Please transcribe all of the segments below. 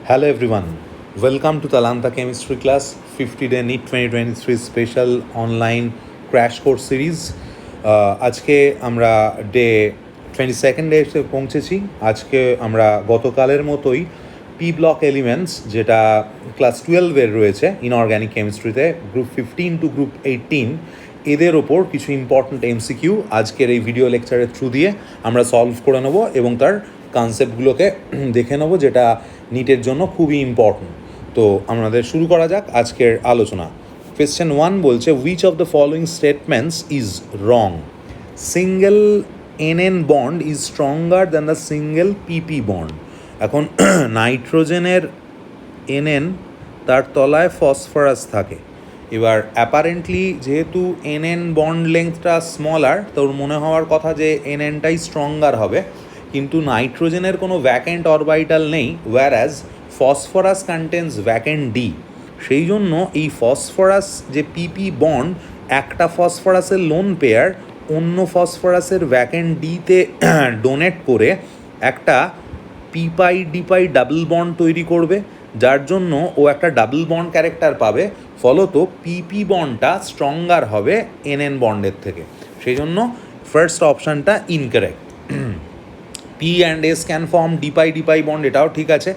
Hello everyone, welcome to Talanta Chemistry class 50-day NEET 2023 special online crash course series. আজকে আমরা day 22nd এসে পৌঁছেছি। আজকে আমরা গতকালের মতোই পি ব্লক এলিমেন্টস যেটা ক্লাস 12-এর রয়েছে ইনঅর্গ্যানিক কেমিস্ট্রিতে গ্রুপ 15 টু গ্রুপ 18 এদের ওপর কিছু ইম্পর্ট্যান্ট এমসিকিউ আজকের এই ভিডিও লেকচারের থ্রু দিয়ে আমরা সলভ করে নেব এবং তার কনসেপ্টগুলোকে দেখে নেব, যেটা নিটের জন্য খুবই ইম্পর্ট্যান্ট। তো আমাদের শুরু করা যাক আজকের আলোচনা। কোয়েশ্চেন 1 বলছে, which of the following statements is wrong? Single NN bond is stronger than the single PP bond. এখন নাইট্রোজেনের এনএন তার তলায় ফসফরাস থাকে। এবার অ্যাপারেন্টলি যেহেতু এনএন বন্ড লেংথটা স্মলার, তোর মনে হওয়ার কথা যে এনএনটাই স্ট্রঙ্গার হবে, কিন্তু নাইট্রোজেনের কোনো ভ্যাকেন্ট অরবাইটাল নেই, ওয়্যারঅ্যাজ ফসফরাস কন্টেন্স ভ্যাকেন্ট ডি। সেই জন্য এই ফসফরাস যে পিপি বন্ড, একটা ফসফরাসের লোন পেয়ার অন্য ফসফরাসের ভ্যাকেন্ট ডিতে ডোনেট করে একটা পিপাই ডিপাই ডাবল বন্ড তৈরি করবে, যার জন্য ও একটা ডাবল বন্ড ক্যারেক্টার পাবে। ফলত পিপি বন্ডটা স্ট্রঙ্গার হবে এনএন বন্ডের থেকে। সেই জন্য ফার্স্ট অপশানটা incorrect. P and S can form Depay Depay bond, এটাও ঠিক আছে।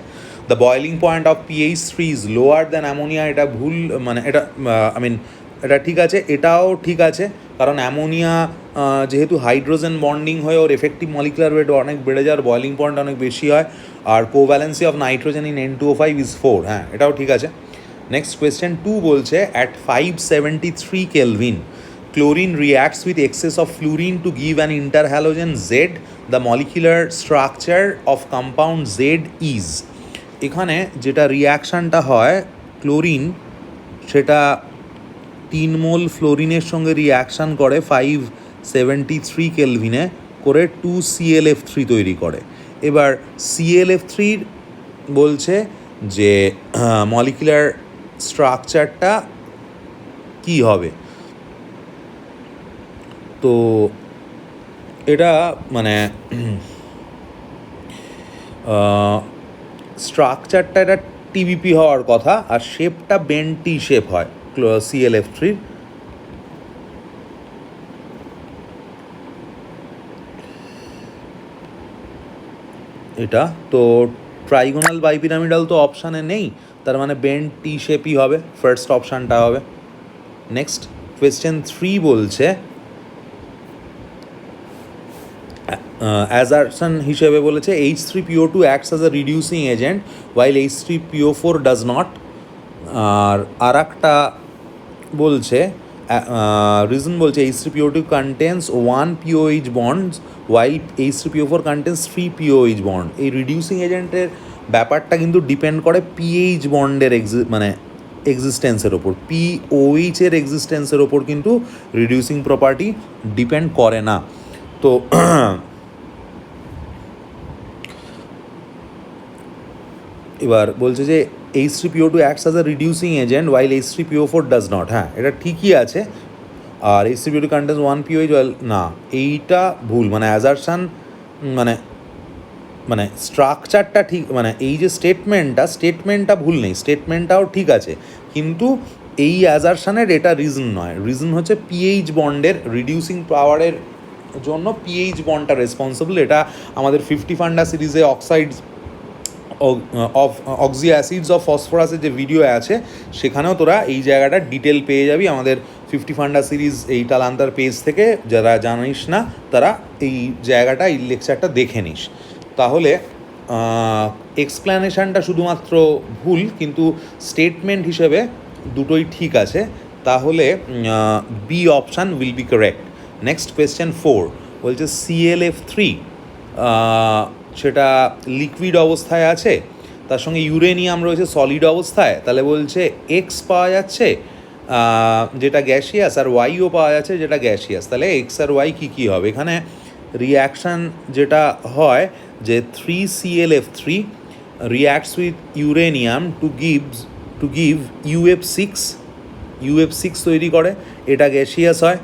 The boiling point of PH3 is lower than ammonia, এটা ভুল, মানে এটা এটা ঠিক আছে, এটাও ঠিক আছে, কারণ অ্যামোনিয়া যেহেতু হাইড্রোজেন বন্ডিং হয়ে ওর এফেক্টিভ মলিকুলার ওয়েট অনেক বেড়ে যায়, আর বয়েলিং পয়েন্ট অনেক বেশি হয়, আর covalency of nitrogen in N2O5 is 4। হ্যাঁ, এটাও ঠিক আছে। নেক্সট কোয়েশ্চেন 2 বলছে, at 573 Kelvin chlorine reacts with excess of fluorine to give an interhalogen Z. The molecular structure of compound Z is. এখানে যেটা রিয়াকশানটা হয় ক্লোরিন, সেটা 3 মোল ফ্লোরিনের সঙ্গে রিয়াকশান করে 573 কেলভিনে করে 2ClF3 তৈরি করে। এবার ClF3 বলছে যে মলিকুলার স্ট্রাকচারটা কি হবে। তো এটা মানে স্ট্রাকচারটা এটা টিবিপি হওয়ার কথা, আর শেপটা বেন্টি শেপ হয় ClF3। এটা তো ট্রাইগোনাল বাইপিরামিডাল তো অপশানে নেই, তার মানে বেন্ট টি শেপই হবে, ফার্স্ট অপশানটা হবে। নেক্সট কোয়েশ্চেন 3 বলছে, অ্যাজারশন হিসেবে বলেছে H3PO2 acts as a reducing agent while H3PO4 does not. আর একটা বলছে রিজন বলছে H3PO2 contains 1 POH bonds while H3PO4 contains 3 POH bond. এই রিডিউসিং এজেন্টের ব্যাপারটা কিন্তু ডিপেন্ড করে পিএইচ বন্ডের এক্সিস্টেন্সের ওপর। POH এর এক্সিস্টেন্সের ওপর কিন্তু রিডিউসিং প্রপার্টি ডিপেন্ড করে না। তো এবার বলছে যে H3PO2 acts as a reducing agent while H3PO4 does not. হ্যাঁ, এটা ঠিকই আছে। আর H3PO2 কন্টেন্স 1 POH ওয়াইল, না, এইটা ভুল, মানে অ্যাজারশান মানে স্ট্রাকচারটা ঠিক, মানে এই যে স্টেটমেন্টটা ভুল নেই, স্টেটমেন্টটাও ঠিক আছে, কিন্তু এই অ্যাজারশানের এটা রিজন নয়। রিজন হচ্ছে পিএইচ বন্ডের রিডিউসিং পাওয়ারের জন্য পিএইচ বন্ডটা রেসপন্সিবল। এটা আমাদের 50 ফান্ডা সিরিজে oxides of oxy acids of ফসফরাসের যে ভিডিও আছে, সেখানেও তোরা এই জায়গাটা ডিটেল পেয়ে যাবি আমাদের 50 ফান্ডা সিরিজ এই টালান্তার পেজ থেকে। যারা জানিস না তারা এই জায়গাটা, এই লেকচারটা দেখে নিস, তাহলে এক্সপ্ল্যানেশনটা শুধুমাত্র ভুল, কিন্তু স্টেটমেন্ট হিসেবে দুটোই ঠিক আছে। তাহলে B option will be correct. Next question 4 বলছে ClF3 সেটা লিকুইড অবস্থায় আছে, তার সঙ্গে ইউরেনিয়াম রয়েছে সলিড অবস্থায়, তাহলে বলছে এক্স পাওয়া যাচ্ছে যেটা গ্যাসিয়াস, আর ওয়াইও পাওয়া যাচ্ছে যেটা গ্যাসিয়াস। তাহলে এক্স আর ওয়াই কী হবে? এখানে রিয়াকশান যেটা হয় যে 3ClF3 reacts with uranium to give UF6 তৈরি করে, এটা গ্যাসিয়াস হয়।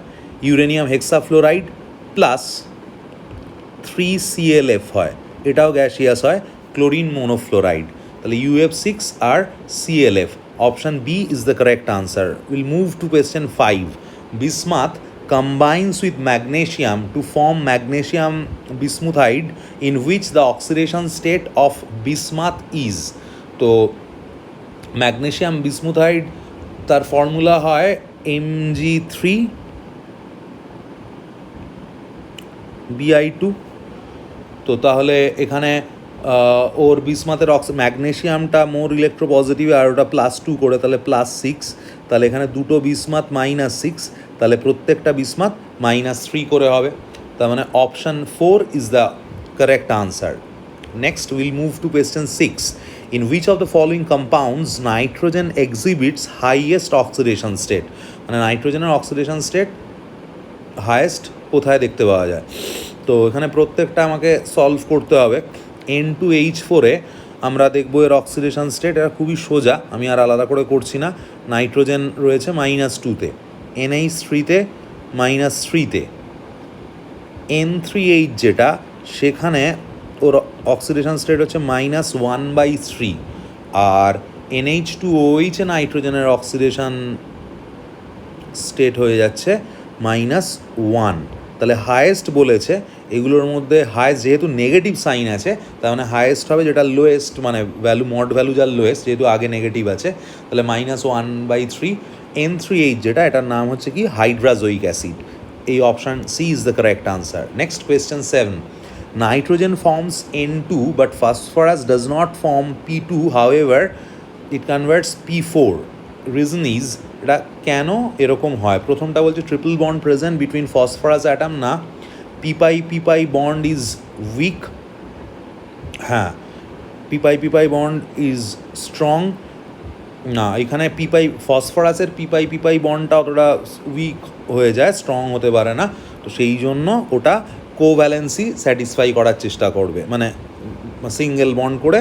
ইউরেনিয়াম হেক্সাফ্লোরাইড প্লাস 3ClF হয়, এটাও গ্যাসিয়াস হয়, ক্লোরিন মোনোফ্লোরাইড। তাহলে UF6 আর CLF, option B is the correct answer. Will move to question 5। Bismuth combines with magnesium to form magnesium bismuthide, in which the oxidation state of bismuth is। তো magnesium বিসমুথাইড তার formula হয় Mg3Bi2। তো তাহলে এখানে ওর বিসমাথের ম্যাগনেশিয়ামটা মোর electropositive আর ওটা +2 করে, তাহলে +6। তাহলে এখানে দুটো বিসমাথ -6, তাহলে প্রত্যেকটা বিসমাথ -3 করে হবে। তার মানে option 4 is the correct answer. Next will move to question 6। In which of the following compounds nitrogen exhibits highest oxidation state? মানে নাইট্রোজেনের অক্সিডেশন স্টেট হায়েস্ট কোথায় দেখতে পাওয়া যায়? তো এখানে প্রত্যেকটা আমাকে সলভ করতে হবে। N2H4-এ আমরা দেখবো এর অক্সিডেশন স্টেট, এটা খুবই সোজা, আমি আর আলাদা করে করছি না। নাইট্রোজেন রয়েছে -2-তে, NH3-তে -3-তে, N3H যেটা সেখানে ওর অক্সিডেশন স্টেট হচ্ছে -1/3, আর NH2OH-এ নাইট্রোজেনের অক্সিডেশন স্টেট হয়ে যাচ্ছে -1। তাহলে হায়েস্ট বলেছে, এগুলোর মধ্যে হায়েস্ট যেহেতু নেগেটিভ সাইন আছে, তার মানে হায়েস্ট হবে যেটা লোয়েস্ট, মানে ভ্যালু মড ভ্যালু যার লোয়েস্ট, যেহেতু আগে নেগেটিভ আছে, তাহলে -1/3। N3H যেটা, এটার নাম হচ্ছে কি হাইড্রাজোইক অ্যাসিড। এই option C is the correct answer. Next question 7। Nitrogen forms N2 but phosphorus does not form P2, however it converts P4. Reason is, এটা কেন এরকম হয়? প্রথমটা বলছে triple bond present between phosphorus atom, না পিপাই bond is weak, হ্যাঁ পিপাই bond is strong, না এখানে ফসফরাসের পিপাই বন্ডটা অতটা উইক হয়ে যায়, স্ট্রং হতে পারে না, তো সেই জন্য ওটা কোভ্যালেন্সি স্যাটিসফাই করার চেষ্টা করবে, মানে সিঙ্গেল বন্ড করে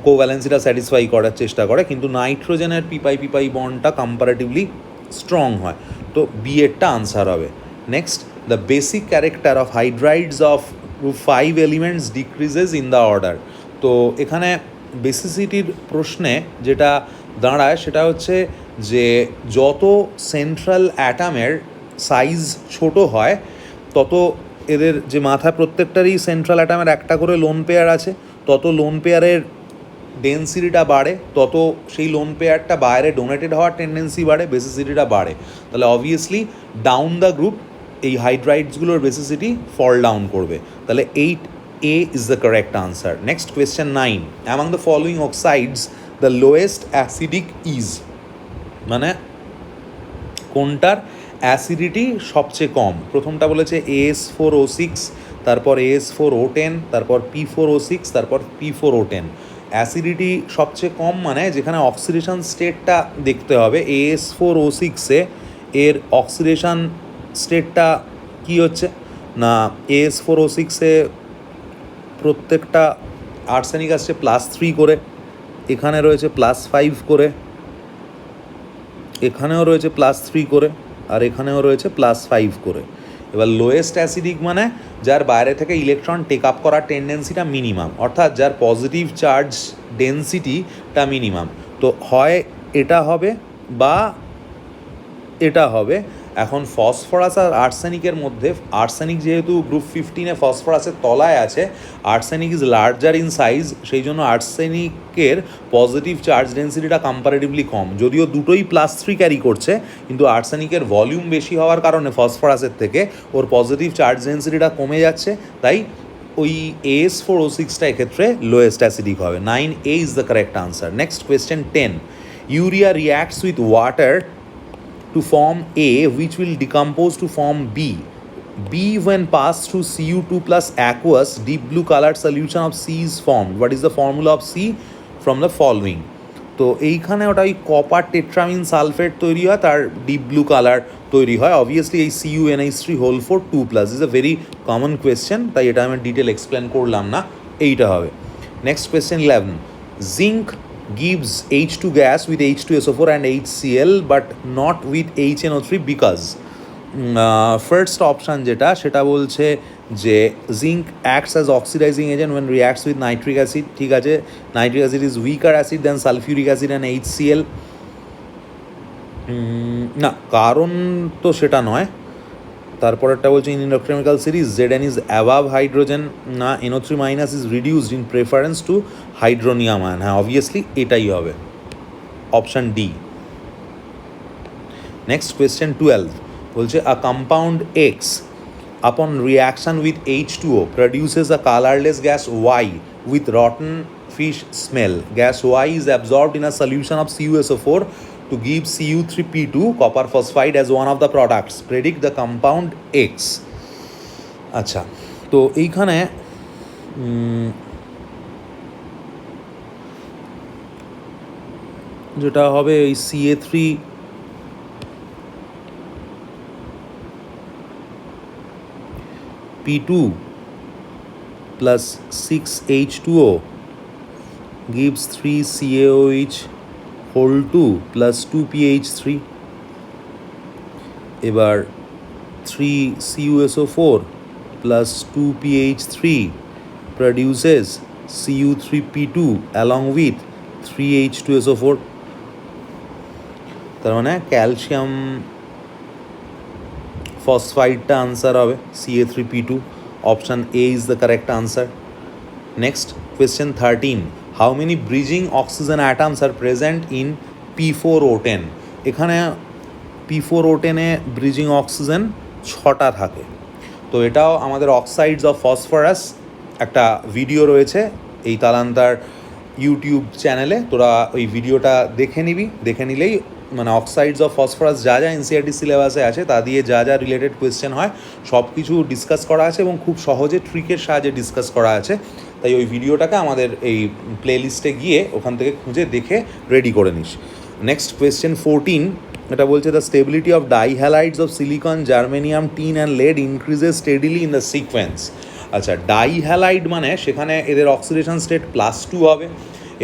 কোভ্যালেন্সিটা স্যাটিসফাই করার চেষ্টা করে, কিন্তু নাইট্রোজেনের পিপাই বন্ডটা কম্পারেটিভলি স্ট্রং হয়, তো বি এরটা আনসার হবে। Next, the basic character of hydrides of 5 elements decreases in the order. তো এখানে বেসিসিটির প্রশ্নে যেটা দাঁড়ায় সেটা হচ্ছে যে যত সেন্ট্রাল অ্যাটামের সাইজ ছোট হয়, তত এদের যে মাথা প্রত্যেকটারই সেন্ট্রাল অ্যাটামের একটা করে লোন পেয়ার আছে, তত লোন পেয়ারের ডেন্সিটিটা বাড়ে, তত সেই লোন পেয়ারটা বাইরে ডোনেটেড হওয়ার টেন্ডেন্সি বাড়ে, বেসিসিটিটা বাড়ে। তাহলে অবভিয়াসলি ডাউন দ্য গ্রুপ এই হাইড্রাইডসগুলোর বেসিসিটি ফল ডাউন করবে, তাহলে 8A is the correct answer. Next question 9। Among the following oxides the lowest acidic is, মানে কোনটার অ্যাসিডিটি সবচেয়ে কম? প্রথমটা বলেছে AS4O6, তারপর AS4O10, তারপর P4O6, তারপর P4O10। অ্যাসিডিটি সবচেয়ে কম মানে যেখানে অক্সিডেশন স্টেটটা দেখতে হবে, AS4O6-এ এর অক্সিডেশন স্টেটটা কি হচ্ছে না, AS4O6-এ প্রত্যেকটা আর্সেনিক আসছে +3 করে, এখানে রয়েছে +5 করে, এখানেও রয়েছে +3 করে, আর এখানেও রয়েছে +5 করে। এবার লোয়েস্ট অ্যাসিডিক মানে যার বাইরে থেকে ইলেকট্রন টেক আপ করার টেন্ডেন্সিটা মিনিমাম, অর্থাৎ যার পজিটিভ চার্জ ডেন্সিটিটা মিনিমাম। তো হয় এটা হবে বা এটা হবে। এখন ফসফরাস আর আর্সেনিকের মধ্যে, আর্সেনিক যেহেতু গ্রুপ 15-এ ফসফরাসের তলায় আছে, arsenic is larger in size, সেই জন্য আর্সেনিকের পজিটিভ চার্জ ডেন্সিটিটা কম্পারেটিভলি কম, যদিও দুটোই +3 ক্যারি করছে, কিন্তু আর্সেনিকের ভলিউম বেশি হওয়ার কারণে ফসফরাসের থেকে ওর পজিটিভ চার্জ ডেন্সিটিটা কমে যাচ্ছে, তাই ওই AS4O6টা এক্ষেত্রে লোয়েস্ট অ্যাসিডিক হবে। 9A is the correct answer. Next question 10। Urea reacts with water to form A, which will decompose to form B. B, when passed through Cu2 plus aqueous deep blue colored solution of C is formed. What is the formula of C? From the following. তো এইখানে ওটা ওই copper টেট্রামিন sulphate তৈরি হয়, তার deep blue colour তৈরি হয়। Obviously এই CuNH3 2+, is a very common question, তাই এটা আমি ডিটেল এক্সপ্লেন করলাম না, এইটা হবে। Next question 11। Zinc gives H2 gas with H2SO4 and HCl but not with HNO3 because first option যেটা সেটা বলছে যে zinc acts as oxidising agent when reacts with nitric acid, ঠিক আছে, nitric acid is weaker acid than sulphuric acid and HCl। না, কারণ তো সেটা নয়। তারপরেরটা বলছে in electrochemical series Zn is above hydrogen, না NO3 minus is reduced in preference to hydronium ion. হ্যাঁ, অবভিয়াসলি এটাই হবে, অপশান ডি। নেক্সট কোয়েশ্চেন 12 বলছে a compound X upon reaction with H2O produces a colorless gas Y with rotten fish smell. Gas Y is absorbed in a solution of CuSO4 to give Cu3P2 copper phosphide as one of the products. Predict the compound X. আচ্ছা, তো এইখানে যেটা হবে এই Ca3P2 plus 6H2O gives 3CaOH whole 2 plus 2PH3, এবার 3CuSO4 plus 2PH3 produces Cu3P2 along with 3H2SO4, তার মানে calcium ফসফাইডটা answer হবে Ca3P2, option A is the correct answer. Next question 13, how many bridging oxygen atoms R present in P4O10? এখানে P4O10-এ bridging oxygen 6টা থাকে। তো এটাও আমাদের অক্সাইডস অফ ফসফরাস, একটা ভিডিও রয়েছে এই তালান্তার ইউটিউব চ্যানেলে, তোরা ওই ভিডিওটা দেখে নিবি, দেখে নিলেই মানে অক্সাইডস অফ ফসফরাস যা যা এনসিইআরটি সিলেবাসে আছে তা দিয়ে যা যা রিলেটেড কোয়েশ্চেন হয় সব কিছু ডিসকাস করা আছে এবং খুব সহজে ট্রিকের সাহায্যে ডিসকাস করা আছে। তাই ওই ভিডিওটাকে আমাদের এই প্লেলিস্টে গিয়ে ওখান থেকে খুঁজে দেখে রেডি করে নিস। নেক্সট কোয়েশ্চেন 14, এটা বলছে the stability of dihalides of silicon, germanium, tin and lead increases steadily in the sequence. আচ্ছা, ডাইহ্যালাইড মানে সেখানে এদের অক্সিডেশন স্টেট +2 হবে।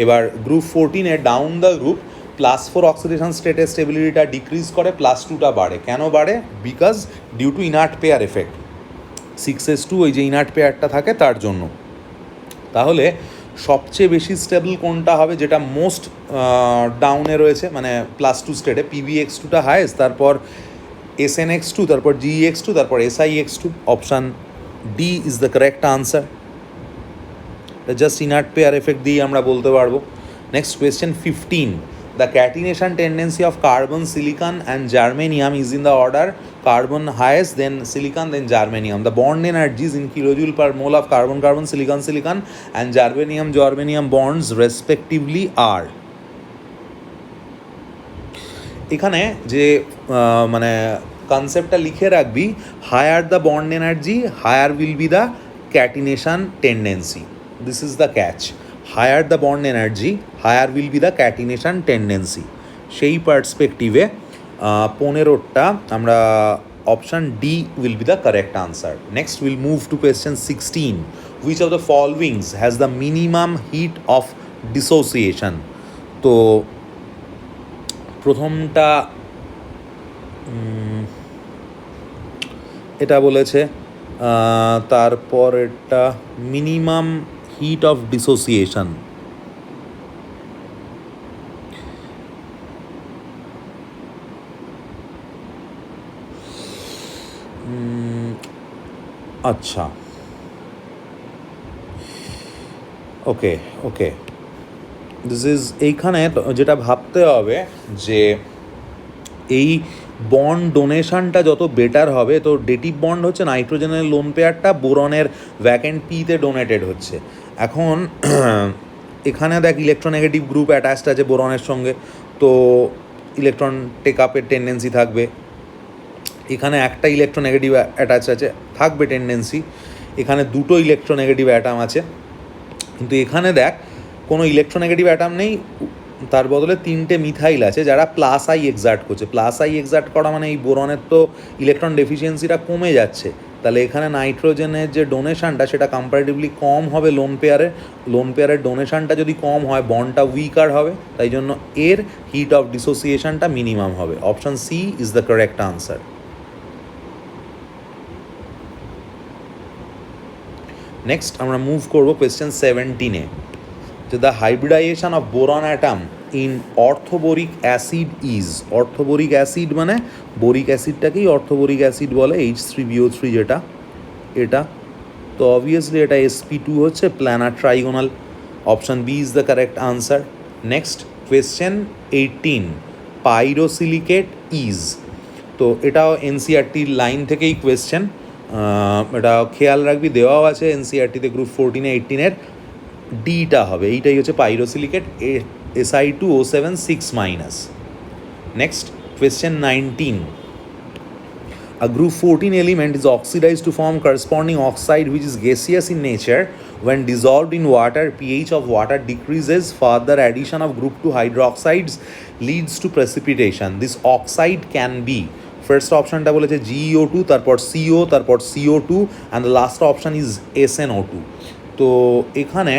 এবার গ্রুপ 14-এ ডাউন দ্য গ্রুপ +4 অক্সিডেশন স্টেটের স্টেবিলিটিটা ডিক্রিজ করে, +2টা বাড়ে। কেন বাড়ে? Because due to inert pair effect, 6s2 ওই যে ইনার্ট পেয়ারটা থাকে তার জন্য। তাহলে সবচেয়ে বেশি স্টেবল কোনটা হবে, যেটা মোস্ট ডাউনে রয়েছে মানে +2 স্টেটে? PbX2টা হায়েস্ট, তারপর SnX2, তারপর GeX2, তারপর SiX2, option D is the correct answer. Just inert pair effect দিয়ে আমরা বলতে পারবো। Next question 15, the catenation tendency of carbon, silicon and germanium is in the order carbon highest, then silicon, then germanium. The bond energies in kilojoule per mole of carbon carbon, silicon silicon and germanium germanium bonds respectively are. এখানে যে মানে কনসেপ্টটা লিখে রাখবি, higher the bond energy higher will be the catenation tendency, this is the catch. Higher the bond energy higher will be the catenation tendency. সেই পার্সপেক্টিভে 15টা আমরা option D will be the correct answer. Next will move to question 16, which of the followings has the minimum heat of dissociation? তো প্রথমটা এটা বলেছে, তারপর এটা মিনিমাম হিট অফ ডিসোসিয়েশন। আচ্ছা, ওকে ওকে, দিস ইজ, এইখানে যেটা ভাবতে হবে যে এই বন্ড ডোনেশনটা যত বেটার হবে, তো ডেটিভ বন্ড হচ্ছে নাইট্রোজেনের লোন পেয়ারটা বোরনের ভ্যাকেন্ট পিতে ডোনেটেড হচ্ছে। এখন এখানে দেখ ইলেকট্রোনেগেটিভ গ্রুপ অ্যাটাচড আছে বোরনের সঙ্গে, তো ইলেকট্রন টেক আপের টেন্ডেন্সি থাকবে। এখানে একটা ইলেকট্রোনেগেটিভ অ্যাটাচ আছে, থাকবে টেন্ডেন্সি। এখানে দুটো ইলেকট্রোনেগেটিভ অ্যাটাম আছে, কিন্তু এখানে দেখ কোনো ইলেকট্রোনেগেটিভ অ্যাটাম নেই, তার বদলে 3টে মিথাইল আছে যারা +I এক্সার্ট করছে। +I এক্সার্ট করা মানে এই বোরনের তো ইলেকট্রন ডেফিসিয়েন্সিটা কমে যাচ্ছে, তাহলে এখানে নাইট্রোজেনের যে ডোনেশনটা সেটা কম্পারেটিভলি কম হবে লোন পেয়ারের। লোন পেয়ারের ডোনেশনটা যদি কম হয় বন্ডটা উইকার হবে, তাই জন্য এর হিট অফ ডিসোসিয়েশনটা মিনিমাম হবে। Option C is the correct answer. Next আমরা মুভ করবো কোয়েশ্চেন 17-এ, যে the hybridization of boron atom in orthoboric acid is, orthoboric acid মানে বোরিক অ্যাসিডটাকেই অর্থোবোরিক অ্যাসিড বলে, H3BO3 যেটা, এটা তো অবভিয়াসলি এটা sp2 হচ্ছে planar trigonal, option B is the correct answer. Next question 18, pyrosilicate is, তো এটাও এনসিআরটির লাইন থেকেই কোয়েশ্চেন, এটা খেয়াল রাখবি, দেওয়াও আছে এনসিআরটিতে গ্রুপ 14-এ 18-এর, ডিটা হবে, এইটাই হচ্ছে পাইরোসিলিকেট, Si2O7 6-। Next question 19, a group 14 element is oxidized to form corresponding oxide which is gaseous in nature. When dissolved in water, pH of water decreases. Further addition of group 2 hydroxides leads to precipitation. This oxide can be, first option টা বলেছে GeO2, তারপর CO, তারপর CO2 and the last option is SNO2. তো এখানে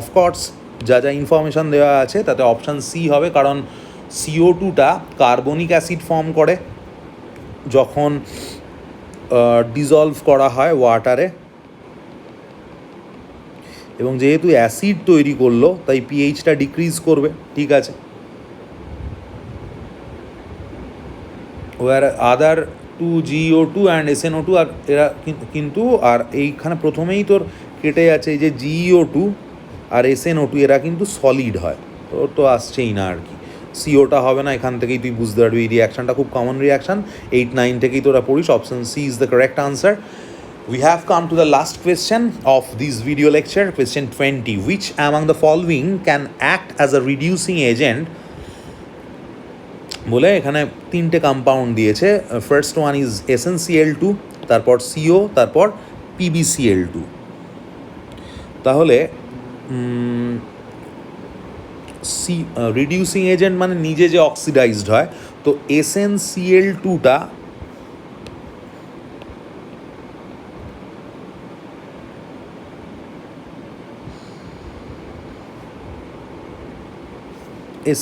of course যা যা information দেওয়া আছে তাতে অপশান সি হবে, কারণ CO2টা কার্বনিক অ্যাসিড ফর্ম করে যখন ডিজলভ করা হয় ওয়াটারে, এবং যেহেতু অ্যাসিড তৈরি করলো তাই পিএইচটা ডিক্রিজ করবে, ঠিক আছে। Or other to GeO2 and SNO2 আর এরা কিন্তু, আর এইখানে প্রথমেই তোর কেটে যাচ্ছে এই যে GeO2 আর SNO2 এরা কিন্তু সলিড হয়, তোর তো আসছেই না আর কি, সিওটা হবে না, এখান থেকেই তুই বুঝতে পারবি। এই রিয়াকশানটা খুব কমন রিয়াকশান, 8-9 থেকেই তোরা পড়িস, option C is the correct answer. We have come to the last question of this video lecture, question 20. Which among the following can act as a reducing agent? বলে এখানে তিনটে কম্পাউন্ড দিয়েছে, first one is SnCl2, তারপর CO, তারপর PbCl2। তাহলে reducing agent মানে নিজে যে অক্সিডাইজড হয়, তো SnCl2টা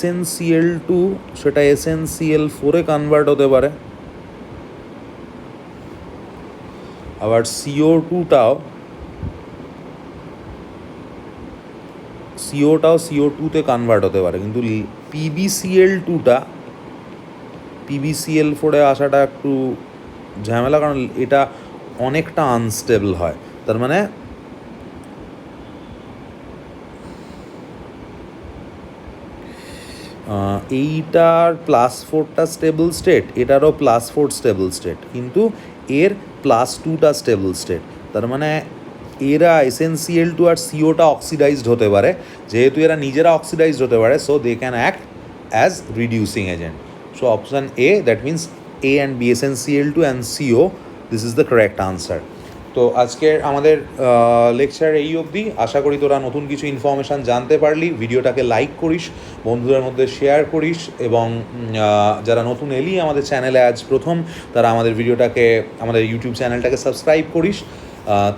SnCl2 সেটা SnCl4-এ কনভার্ট হতে পারে, আবার CO2টাও CO2-তে কনভার্ট হতে পারে, কিন্তু PbCl4-এ আসাটা একটু ঝামেলা, কারণ এটা অনেকটা আনস্টেবল হয়। তার মানে এইটার +4টা স্টেবল স্টেট, এটারও +4 স্টেবল স্টেট, কিন্তু এর +2টা স্টেবল স্টেট, তার মানে এরা SnCl2 আর COটা অক্সিডাইজড হতে পারে, যেহেতু এরা নিজেরা অক্সিডাইজড হতে পারে, so they can act as reducing agent. So option A, that means A and B, SnCl2 and CO, this is the correct answer. তো আজকের আমাদের লেকচার এই অবধি, আশা করি তোরা নতুন কিছু ইনফরমেশান জানতে পারলি। ভিডিওটাকে লাইক করিস, বন্ধুদের মধ্যে শেয়ার করিস, এবং যারা নতুন এলি আমাদের চ্যানেলে আজ প্রথম, তারা আমাদের ভিডিওটাকে, আমাদের ইউটিউব চ্যানেলটাকে সাবস্ক্রাইব করিস।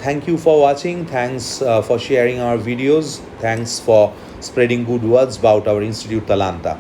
Thank you for watching, thanks for sharing our videos, thanks for spreading good words about our institute Talanta.